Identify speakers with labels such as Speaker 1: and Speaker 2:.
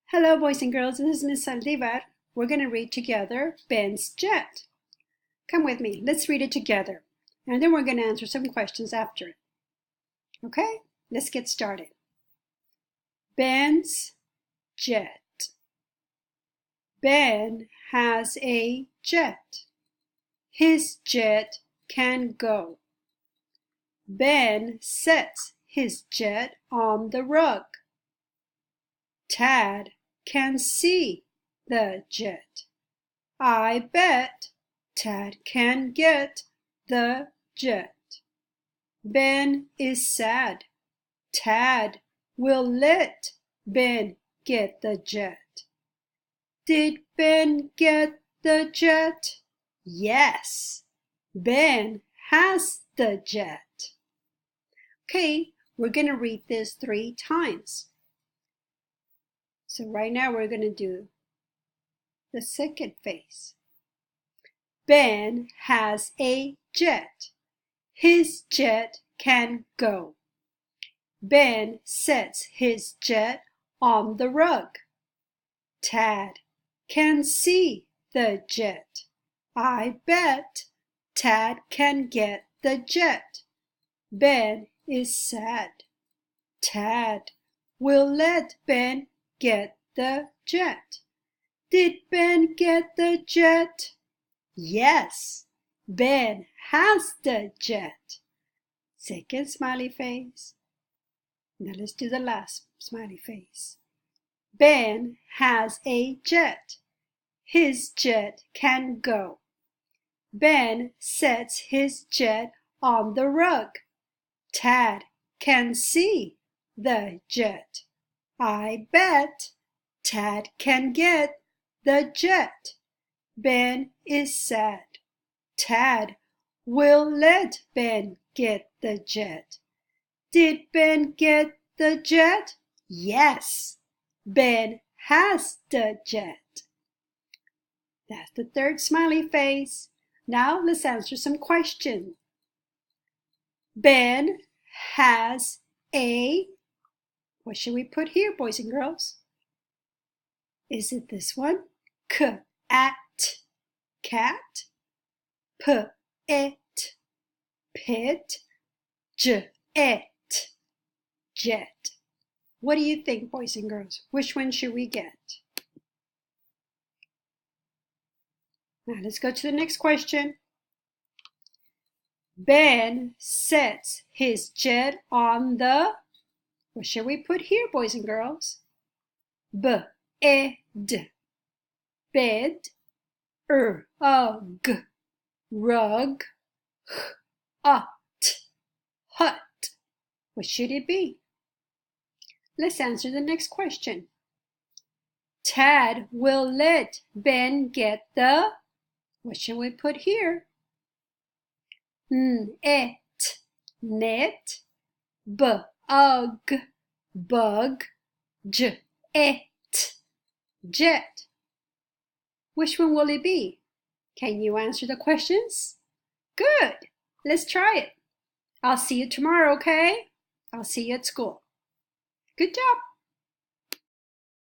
Speaker 1: Hello, boys and girls. This is Miss Saldivar. We're going to read together Ben's Jet. Come with me. Let's read it together. And then we're going to answer some questions after it. Okay? Let's get started. Ben's Jet. Ben has a jet. His jet can go. Ben sets his jet on the rug. Tad can see the jet. I bet Tad can get the jet. Ben is sad. Tad will let Ben get the jet. Did Ben get the jet? Yes, Ben has the jet. Okay, we're going to read this 3 times. So right now we're going to do the second phase. Ben has a jet. His jet can go. Ben sets his jet on the rug. Tad can see the jet. I bet Tad can get the jet. Ben is sad. Tad will let Ben get the jet. Did Ben get the jet? Yes, Ben has the jet. Second smiley face. Now let's do the last smiley face. Ben has a jet. His jet can go. Ben sets his jet on the rug. Tad can see the jet. I bet Tad can get the jet. Ben is sad. Tad will let Ben get the jet. Did Ben get the jet? Yes, Ben has the jet. That's the third smiley face. Now let's answer some questions. Ben has a, what should we put here, boys and girls? Is it this one? At, cat. It, pit. Jet. What do you think, boys and girls? Which one should we get? Now let's go to the next question. Ben sets his jet on the, what shall we put here, boys and girls? Bed. Bed. Rug. Hut. What should it be? Let's answer the next question. Tad will let Ben get the, what shall we put here? Net. Bug. Jet. Which one will it be? Can you answer the questions? Good. Let's try it. I'll see you tomorrow, okay? I'll see you at school. Good job.